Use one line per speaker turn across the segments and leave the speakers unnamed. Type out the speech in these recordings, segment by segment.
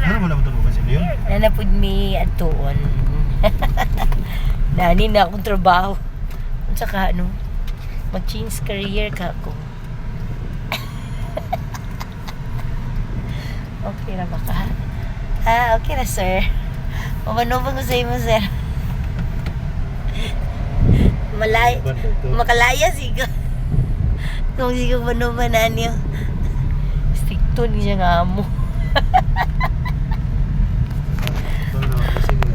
Ano mo na matulog kasi yun?
Nanapod mi atuon. Nani na akong trabaho. At saka ano, mag-change career ka ako. Okay na ba ka? Okay na sir. Mamanobang ko sa mo sir. Makalaya siya. Kung siya manobanan niyo. Stricto niya nga mo.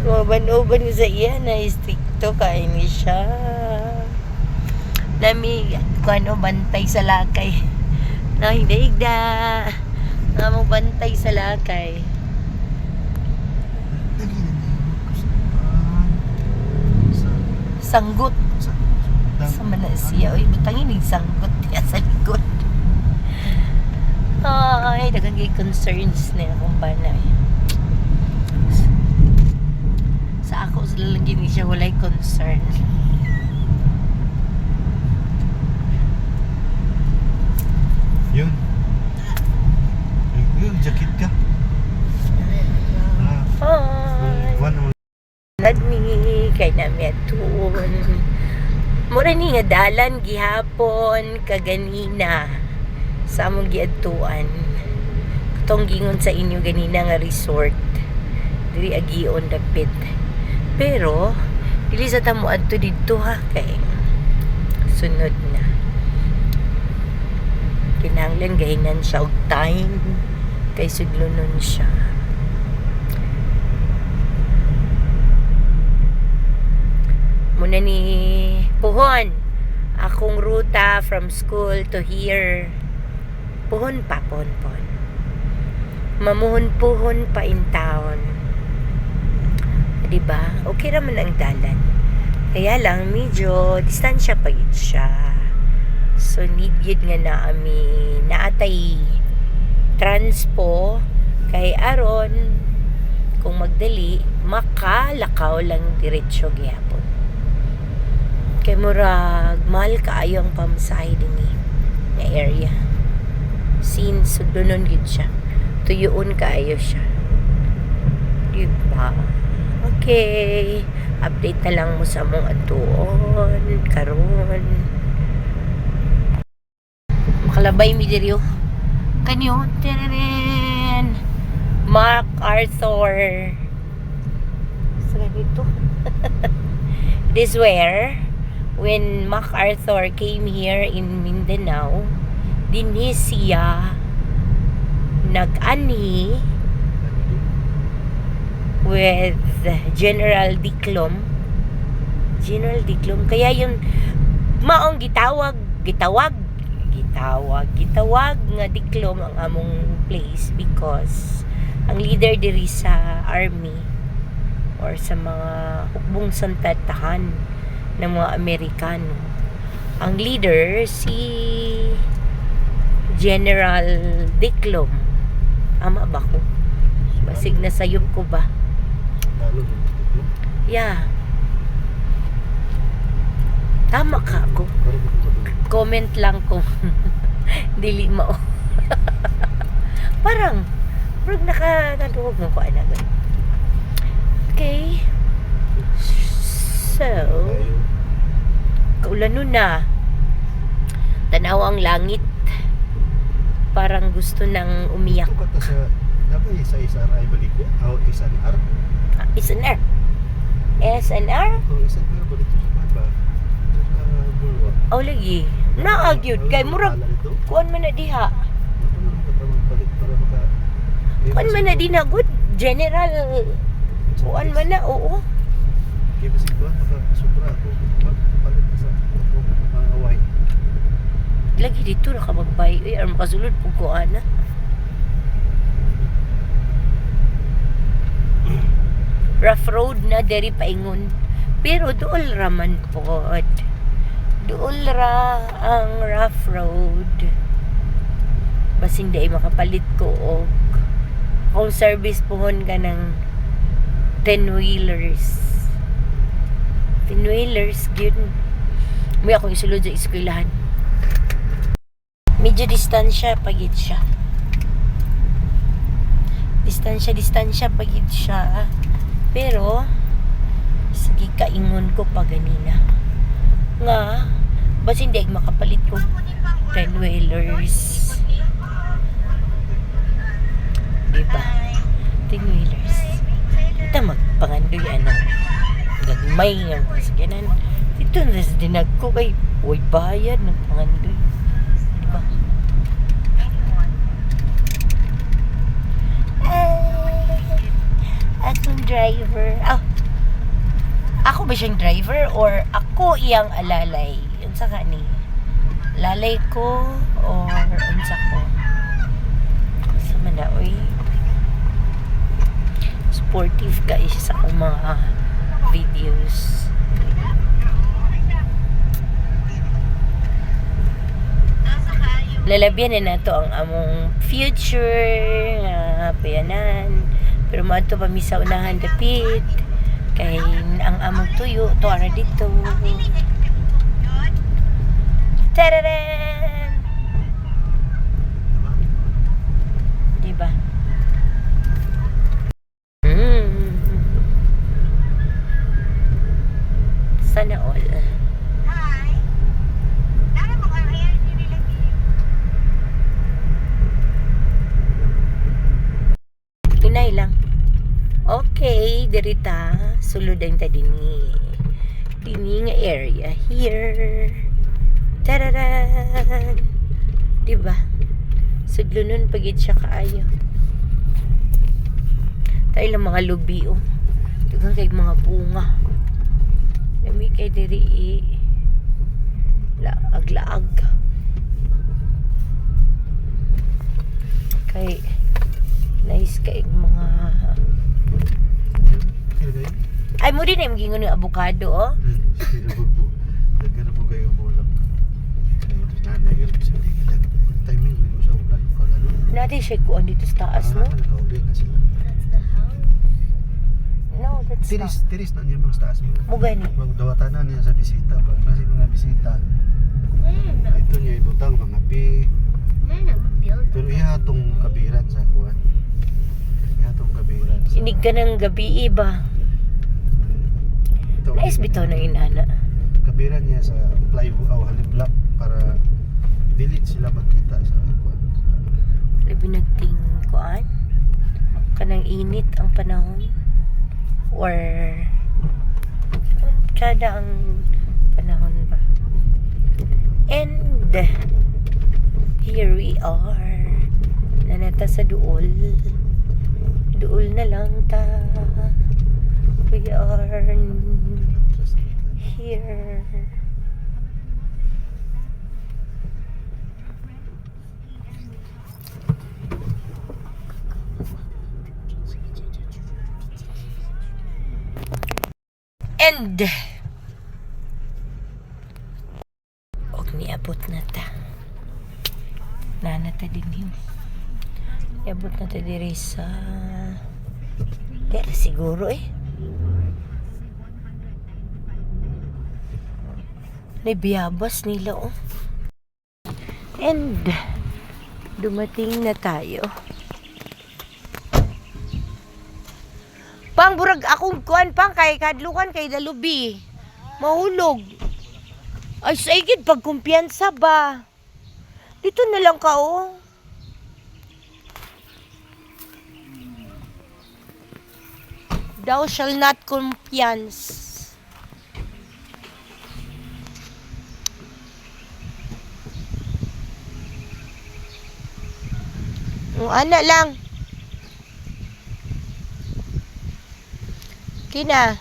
Mabanoban ko sa iya na stricto kayo ni siya. Nami, kung ano, bantay sa lakay. Nahidaig na. Nga bantay sa lakay. Sanggot. Sa Manasya. Uy, butangin yung sanggot niya sa likod. Ay, nagagay concerns na akong banay. Sa ako, sila lang gini siya walay concern.
Yun. Yun, jacket ka.
Hi. Ladmi, kay nami atun. Mura ni nga dalan gihapon kaganina sa among giadtuan. Katong gingon sa inyo ganina nga resort. Diri agion dapit. Pero dili sa tamo adto didto ha kay sunod na. Kinahanglan gahinan siya og time kay sudlonon siya. Muna ni Puhon akong ruta from school to here. Puhon pa, puhon. Mamuhon-puhon pa in town. Diba? Okay naman ang dalan. Kaya lang, medyo distansya pa yun siya. So, need yun nga na ami naatay transpo kay aron kung magdali, makalakaw lang diretsyo gyapon. Kay murag mahal kaayo ang pamasahe din na area. Since doon gid siya. Tuyoon kaayo siya. Diba? Okay. Update na lang mo sa mong atuon karon. Makalabay mi diri kanyo tenen Mark Arthur. Sa ganito. This where when MacArthur came here in Mindanao, dinhi siya nag-ani with General Diclom. Kaya yung maong gitawag nga Diclom ang among place because ang leader diri sa army or sa mga hukbong santatahan ng mga Amerikano. Ang leader si General Diclom. Ama ba ko? Basig na sayop ko ba? Yeah. Tama ka ako. Comment lang kung dili mo. Parang nakatuhog mo ko anak. Okay. So, kaulan nun na. Tanaw ang langit. Parang gusto nang umiyak.
Dapat isa-isa ay balik ko? O SNR?
SNR? SNR?
O SNR balik ko sa baba. Sa Bulwa.
O lagi. Naagyod. Kay murag. Kuan man na diha. Kuan man na di na good. General. Kuan man na. Oo.
Kaya basig ba? Makasubra ako. Palit na sa mga away.
Lagi dito nakamagbay. Uy, ang makasulod po ko, ana. Rough road na, deri paingon. Pero dool raman po. Dool ra ang rough road. Basing di makapalit ko og kung service pohon ka ng 10-wheelers. 10-wheelers, yun. May akong isulod sa eskwelahan. Medyo distansya, pagit siya. Distansya pagid siya. Pero sige kaingon ko pa ganina. Nga bas hindi ag makapalit ko 10-wheelers. Diba? 10-wheelers. Kita magpangandoy anang gagmay nga sakyanan. Dito na sa dinag ko kay uy bayad ng pangandoy. Diba? Akong driver. Ako ba siyang driver or ako iyang alalay? Unsa ka ni? Lalay ko or unsa ko? Sa manaoy. Sportive ka isa sa akong mga videos. Lalabyan na nato ang among future payanan. Pero maadto pa mi sa unahan dapit kay ang among tuyo to ara dito. Tararan! Diba? Sana all. Inay lang. Okay, dirita sulod ang tadini. Dini nga area here. Tararan! Diba? Sudlunon pagid siya kaayo. Tayo lang mga lubi oh. Tugang kay mga bunga. Lami kay diri laag-laag. Kay nice kay mga ay mo din ay magingon yung avocado oh.
Daghan po kayo bulak. Kaya ito nanay ganun sa liga. Timing mo sa ulan ko ano.
Natin siya kuan dito sa taas no.
Nakauli na sila.
That's the house.
No, that's not.
Tiris na niya mga taas mo.
Mo gani.
Magdawatanan niya sa bisita ba. Kasi mga bisita. Ito niya ibutang mga pi. Pero iya atong kabiran sa kuan. Iya atong kabiran.
Inig ka ng gabi iba. Nice bitaw ng inana.
Kabiran niya sa plywood o halip block para delete sila magkita sa kuan.
Labi nagting kuan. Kanang init ang panahon. Or tsada ang panahon ba. And here we are. Nanata sa duol. Duol na lang ta. We are here. And og niabot na ta. Nanata din yun. Niabot na ta diri sa siguro Nabiyabas nila oh. And dumating na tayo. Pang burag akong kuan pang kay kadlukan kay dalubi. Mahulog. Ay saigid pag kumpiyansa ba. Dito na lang ka oh. Thou shall not confiance. Ana lang. Kina.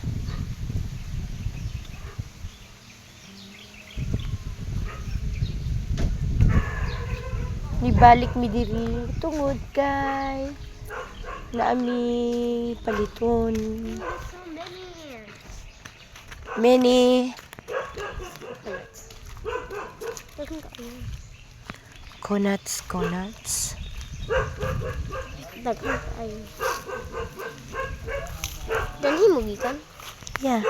Nibalik mi diri tungod kay naami paliton. Many. Conuts.
Daghan kayo. Danhi mo gikan?
Yeah.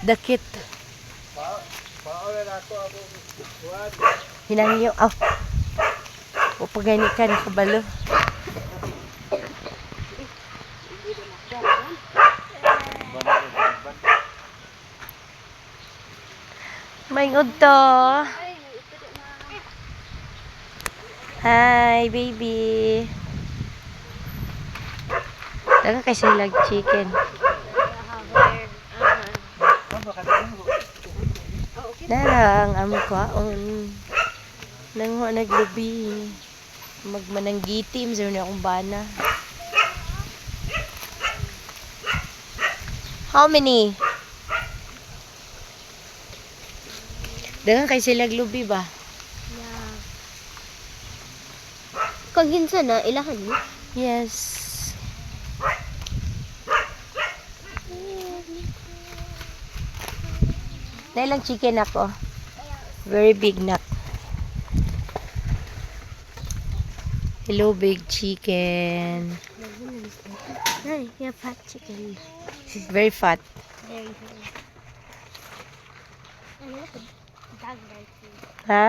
Dakit.
Paola na ako ang
Hinangyo. Oh. O pagani ka nakabalo. Maingod to. Hi, baby. Daga kay silag chicken. Darang amo kwaon. Nang naglubi. Magmananggitim sa na akong bana. How many? Dagan kay silag lubi ba?
Yeah. Kung hinsa na, ilahan mo.
Yes. Nailang chicken ako. Very big nak. Hello, big chicken.
Ay, yeah, fat chicken.
Very fat.
Very good. Ano na? Dog dancing.
Ha?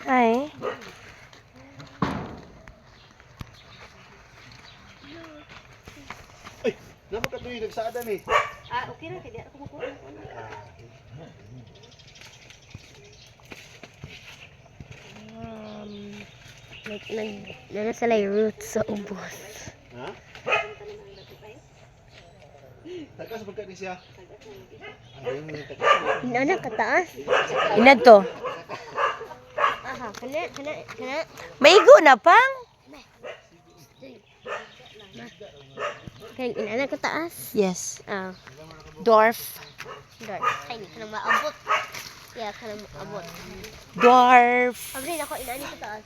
Hi.
Ay, naman ka doon yung nagsada ni.
Okay na, kaya ako makuha. Nana sila yung roots sa ubos.
Ha? Takas magka ni siya. Ano yung takas?
Nana, kataas.
Inad to.
Aha, kana.
Maigo na pang.
Kaya inana kataas.
Yes.
Ah,
Dwarf.
dart. Ay, hindi ka nang maabot. Kaya ka nang maabot.
Dwarf.
Abrin ako, inani kataas.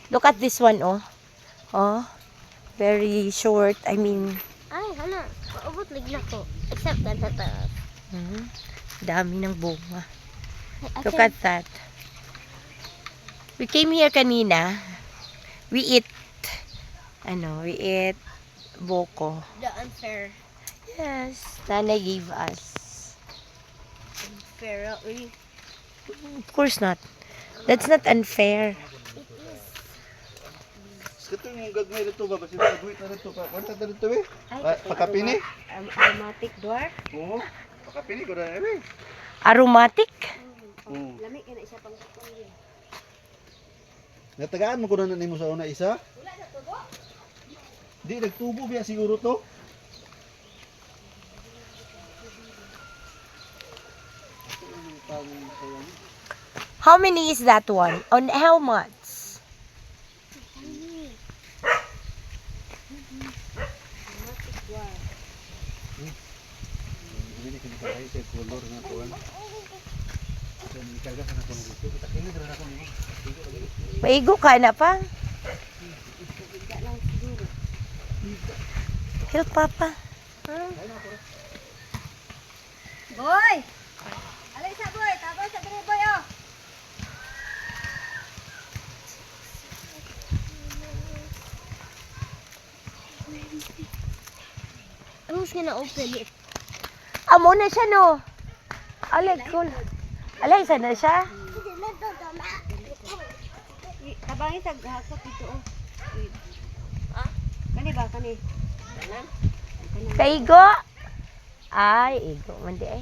Look at this one, oh. Oh. Very short. I mean,
Ay, hala. Maabot lagi na ko. Except that kataas.
dami ng bunga.
Ay,
Look at that. We came here kanina. We eat boko.
The unfair.
Yes. Nanay gave us.
Unfair. Uy.
Of course not. That's not unfair.
It is.
Ito yung gagmay rito ba? Kasi nagbuhit na rito. Kanta na rito eh. Pakapini?
Aromatic dwarf.
Oo. Pakapini ko na eh.
Aromatic?
Oo.
Lamig ka na siya pang kapangin.
Natagaan mo ko na nimo sa una isa?
Wala na tubo?
Di, nagtubo biya siguro to.
How many is that one? On how much?
Ini kini kaya sa color nga tuwan. So, ikarga ka na ko dito. Kita kini dira na ko nimo.
Maigo ka na pa? Help, Papa.
Boy! Alay sa boy! Tabay sa diri boy oh! Who's gonna open it?
Amo na siya, no? Alay, cool. Alay, isa na siya?
Tabangin sa hakot dito oh. Ah? Kani ba? Kani? Kanan?
Kaigo? Ay, igo man di ay.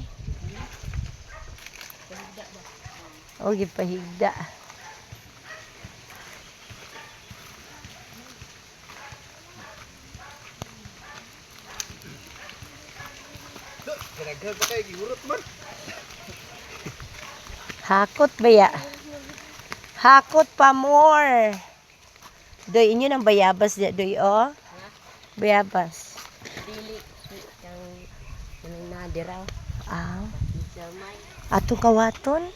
O, gipahigda.
Ganagal pa kay gihurot man.
Hakot ba ya? Hakot pa more. Doy, inyo ng bayabas diya, doy, oh. Bayabas.
Dili. Yang nadiraw.
Ah.
Jamay.
Atong kawaton.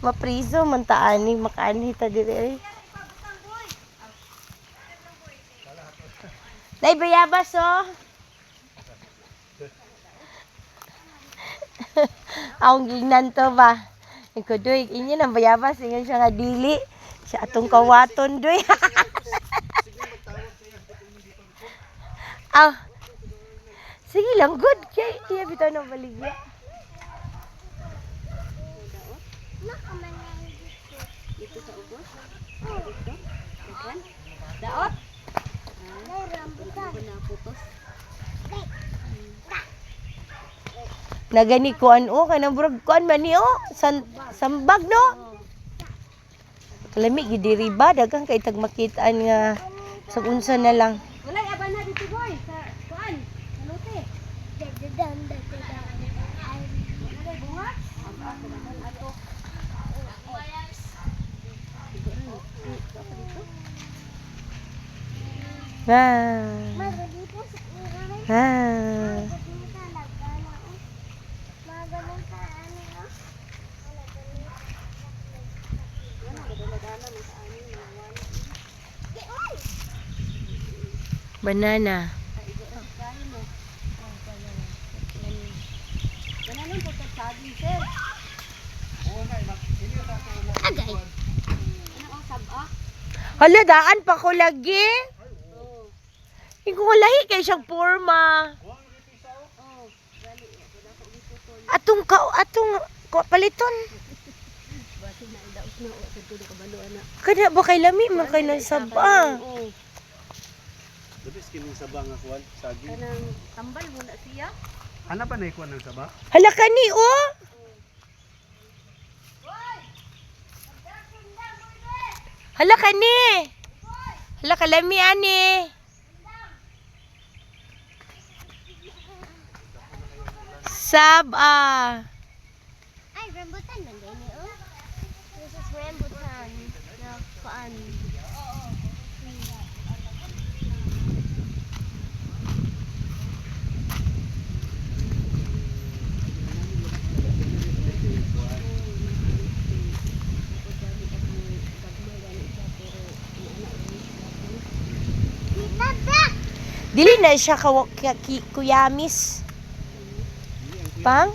Mapriso, mantaani, makaani ta dire. Nay, bayabas, oh. Ang gingnan to ba? Iko doy, inyo ng bayabas, ingon siya nga dili. Siya atong kawaton doy. Sige lang, good. Kaya iya bitaw ng baligya.
Dito sa ubos. Dito. Dagan. Daot. Wala na putos.
Nagani kuan o, kanang burag kuan man ni o. Sambag no. Lami gid diri ba daghang kay tag makitaan nga sa unsa na lang.
Wala aban na dito boy sa kuan. Sa lote. Wala bunga. Ato.
Banana.
Ganun po sa saging sir.
Agay.
Ano ang saba?
Hala, daan pa ko lagi.
Oo.
Hindi ko lahi kay siyang forma.
Oh, gali. Wala ko dito to.
Atong paliton.
Basi na idaos na o sa tulo ka balo ana.
Kada ba kay lami man kay nang saba.
Oo.
Labis kining saba nga kuan, saging.
Kanang tambal mo na siya.
Ana pa na kuan ng saba?
Hala kani oh. Hala kani. Hala kalami ani. Saba.
Ay, rambutan man din eh, oh. This is rambutan. Na kuan.
Dili na siya kuyamis. Pang?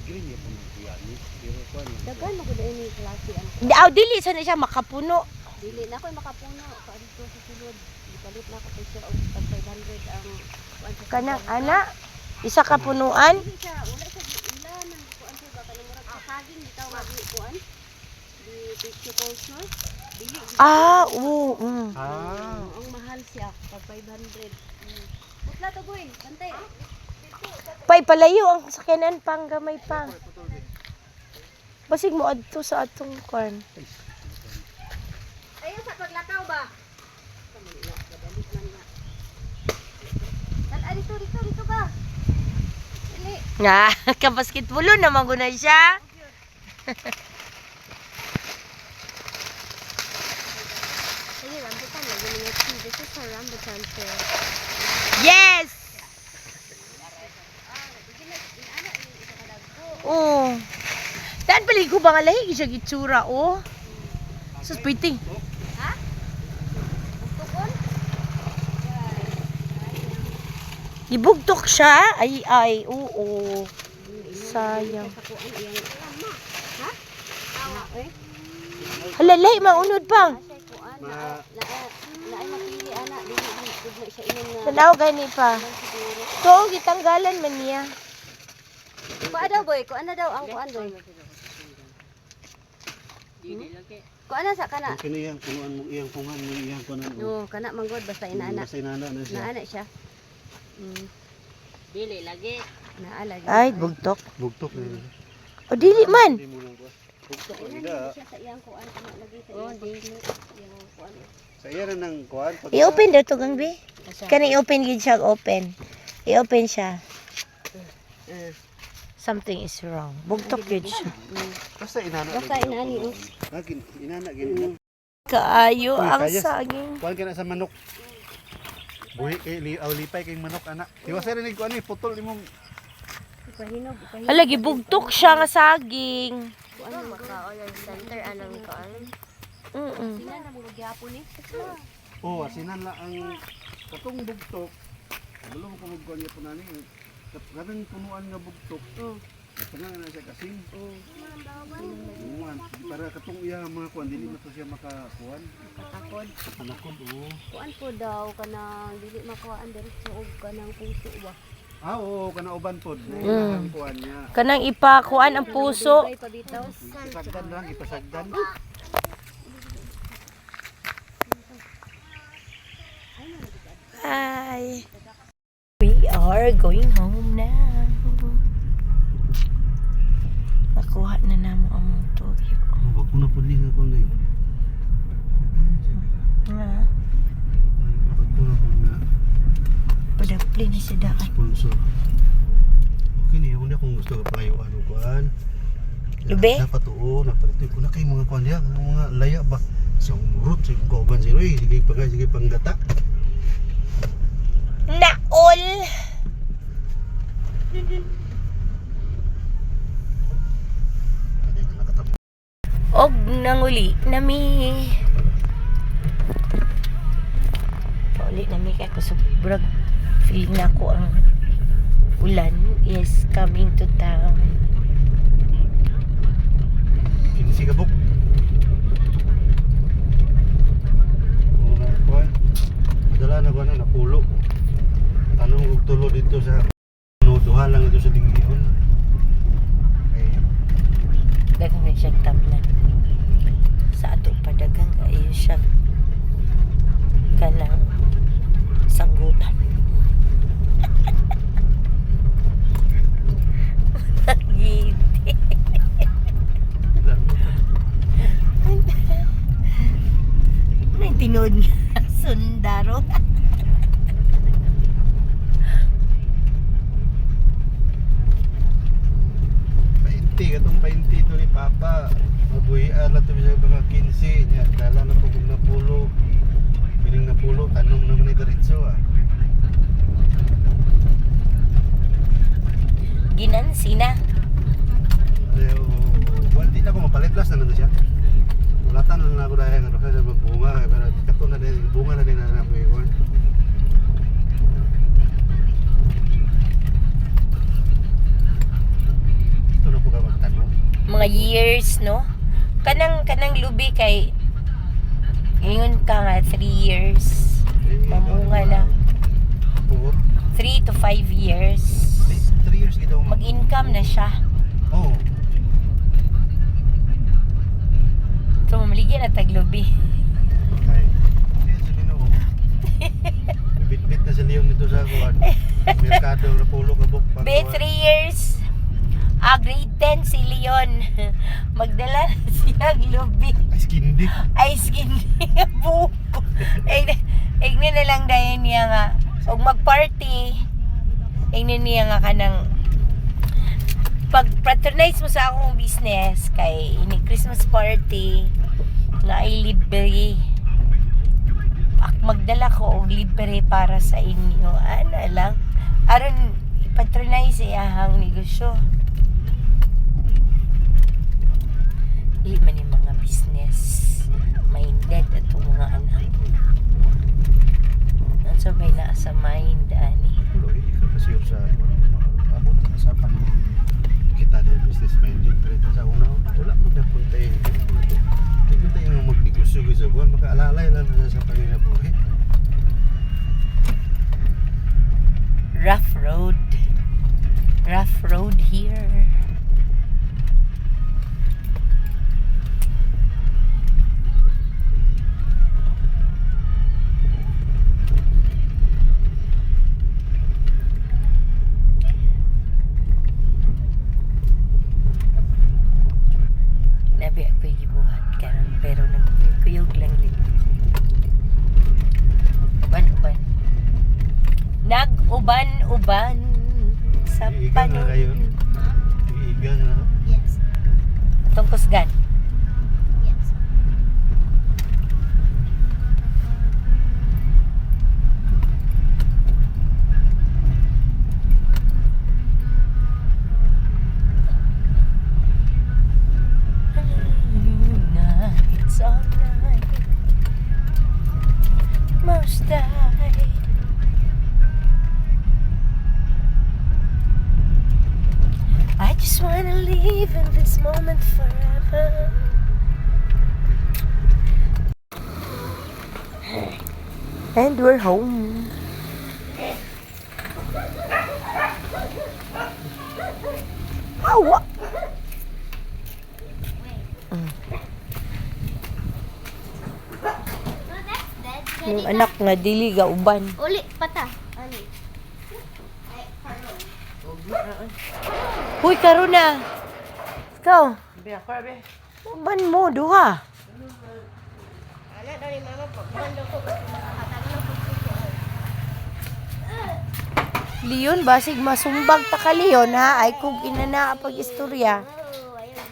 Green ya pun kuyamis, pero kuan.
Dagan mo gud ini klase ang
Dili sana siya makapuno.
dili na koy makapuno ka dito sa sulod. Ipalit na ko pa siya og 500 ang kuan sa
Kanang ana isa ka punuan.
Dili siya wala siya ilan ang kuan sa baka nang murag sa saging bitaw nga di kuan. Di picture culture. Dili.
Ah, oo.
Ah.
Ang mahal siya pag 500. Putla to boy, bantay.
Pay palayo ang sakyanan pang gamay pang. Basig mo adto sa atong kwan.
Ayo sa paglakaw ba? Tan dito ba? Dili.
Nga, ka-basketball naman guna siya.
Ay, rambutan lagi niya. This is a rambutan fair.
Yes! Oh. Daan pala ko ba nga lahi siya gitsura oh. Sus pretty.
Ha? Tukon?
Ibugtok siya. Ay, oo. Sayang.
Sa kuan iyang ha? Eh?
Hala, lahi maunod pang.
Say kuan na ay mapili ana dili gud na siya inom na.
Tanaw gani pa.
Siguro.
To, gitanggalan man niya.
Kuan daw boy, kuan na daw ang kuan boy. Kuan na sa kana.
Kini yang punuan mo iyang pungan mo iyang kunan mo.
No, kana manggod basta inaana.
Basta inana na siya.
Naana siya. Dili lagi. Naa lagi.
Ay, bugtok.
Bugtok na.
O, dili man.
Hindi mo lang kuan. Bugtok
Ina
ida.
siya sa iyang kuan kana lagi sa iyang iyang kuan.
Sa iya na nang kuan.
I-open daw to gang be. Kanang i-open gid siya, open. I-open siya. Something is wrong. Bugtok gid siya.
Basta inana.
Basta inaani oh.
Akin inana gini.
Kaayo
Uy,
ang
kayas.
saging.
Kuan ka na sa manok. Buhi kay lipay kay manok ana. Iwasa rin ko ani putol imong
Ipahinog.
Hala, gibugtok siya nga saging.
Kuan mo ka oil center anang kuan. Sila na mga gyapon ni.
oh, asinan la ang katong bugtok. Wala mo ko magkuan niya po nani. Kanang punuan nga bugtok. Kanang na siya kasing. Punuan. Para katong iya mga kuan dili na to siya makakuan.
Katakod.
Anakod oh.
Kuan po daw kanang dili makuhaan diretso og kanang puso ba.
Oo, kana uban pod.
Mm.
Ang kuan niya.
Kanang ipakuan ang puso.
Ay, pabitaw.
Ipasagdan lang, ipasagdan.
Hi. We are going home now. Nakuha na namo ang motor.
Wag ko na pud ni ko na.
Nga.
Wag ko na pud na
Padapli ni sa daan.
sponsor. Okay ni, una kung gusto ka pangayuan og kuan.
Lube?
Dapat oo, napalitoy ko na kay mga kuan diha, mga laya ba. Sa umurot, sa kauban zero, sige pagay, sige panggata.
Naol!
Hindi na nakatapos.
Og nanguli nami. Pauli nami kay kusubrag feeling na ko ang ulan is coming to town.
Kinsi ka buk. Mga kuan. Madala na kuan na pulo. Tanong og tulo dito sa duha lang ito sa Lingion. Okay.
Dagang na siya tamnan. Sa ato padagang kayo siya kanang sanggutan. Nagiti. May tinod nga sundaro.
Katong 20 to ni Papa. Mabuhian na to sa mga 15 nya. Dala na po kung napulo. Piling napulo, tanong naman ni diretso ah.
Ginansi na.
Pero, di na ako mapalit last na nando siya. Ulatan lang na ako dahil ano sa magbunga. Pero kato na din, bunga na din na namin yun. Ito na po ka magtanong.
Mga years, no? Kanang lubi kay ngayon ka nga 3 years. Mamunga na. 3 to 5 years.
3 years kita ako
Mag-income na siya.
Oo.
So, mamaligyan na taglubi.
Okay. Kaya sa Ginoo. Bit-bit na sa Leon nito sa kuwan. Merkado na pulo ka buk.
Be, 3 years. Grade 10 si Leon. Magdala na siya lubi.
Ice candy.
Ice candy nga buko. Igni na lang dahil niya nga. Huwag mag-party. Igni niya nga ka ng pag-patronize mo sa akong business kay ini Christmas party na ay libre. Magdala ko og libre para sa inyo. Ano lang. Aron ipatronize iyahang negosyo. Dili man yung mga business minded atong mga anak. Ano may naa sa mind ani.
Tuloy, hindi ka kasi sa abot na sa panahon kita din business minded. Pero sa una, wala mo na punta eh. Hindi punta yung magnegosyo sa buwan. Makaalalay lang na sa panginabuhi.
Rough road. Rough road here. Nabi ako yung gibuhat ka pero nagkuyog lang din. Uban-uban. Nag-uban-uban sa
Iigan na kayo.
panahon.
Iigan na.
Yes.
Itong kusgan.
Yes.
It's all night. Most died. I just wanna live in this moment forever. And we're home. Awa!
No, that's dead.
Yung anak nga dili ga uban.
Uli, pata. Ano?
Huy, karon na. Ikaw. Uban mo, duha.
Ano daw ni mama pag bando ko makakatagal ko.
Leon, basig masumbag ta ka Leon ha. Ay kung inana pag istorya.
Oh, ayun.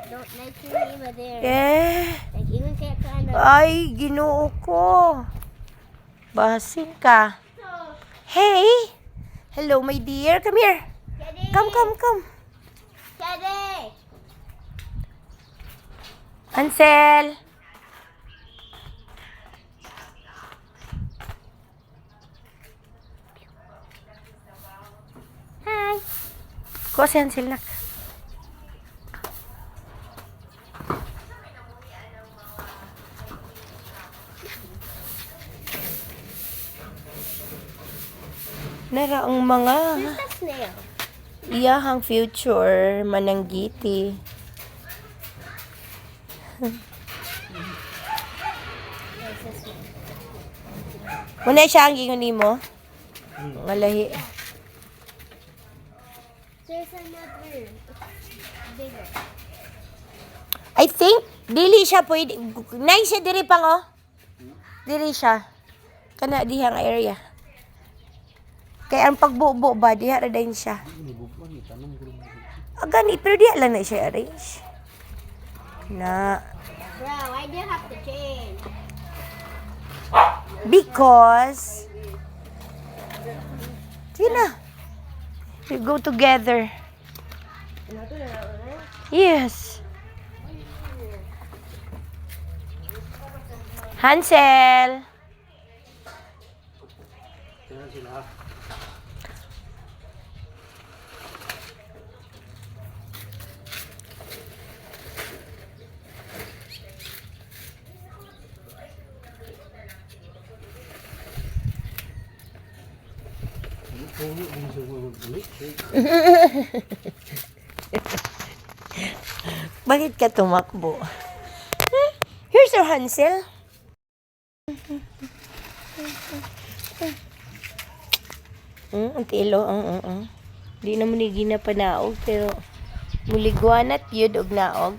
Don't like to me there.
Eh.
Like even kaya ka ano.
Ay, ginoo ko. Basig ka. Hey! Hello, my dear. Come here.
Daddy!
Come.
Daddy!
Hansel.
Hi!
Ko si Hansel nak. Nara ang mga
Where's the snail?
iyahang future mananggiti.
Where's the snail?
Muna siya ang gingon nimo. Mga lahi.
There's another. Bigger.
I think dili siya pwede. Nay siya diri pang oh. Diri siya. Kana dihang area. Kaya ang pagbubo ba diha ra din siya. Gani pero diha lang na siya arrange. Na
Bro, why do you have to change?
because Tina. We go together. Yes. Hansel. Bakit ka tumakbo? Here's your Hansel. Ang tilo, Di na mo ni ginapanaog, pero muligwanat yun og naog.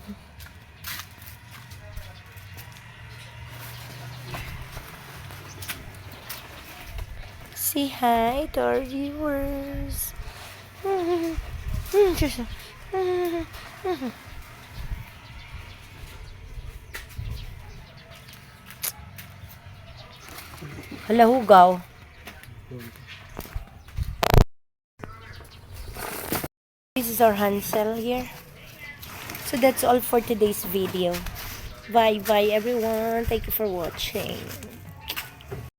Say hi to our viewers. Hala, hugaw. This is our Hansel here. So that's all for today's video. Bye everyone. Thank you for watching.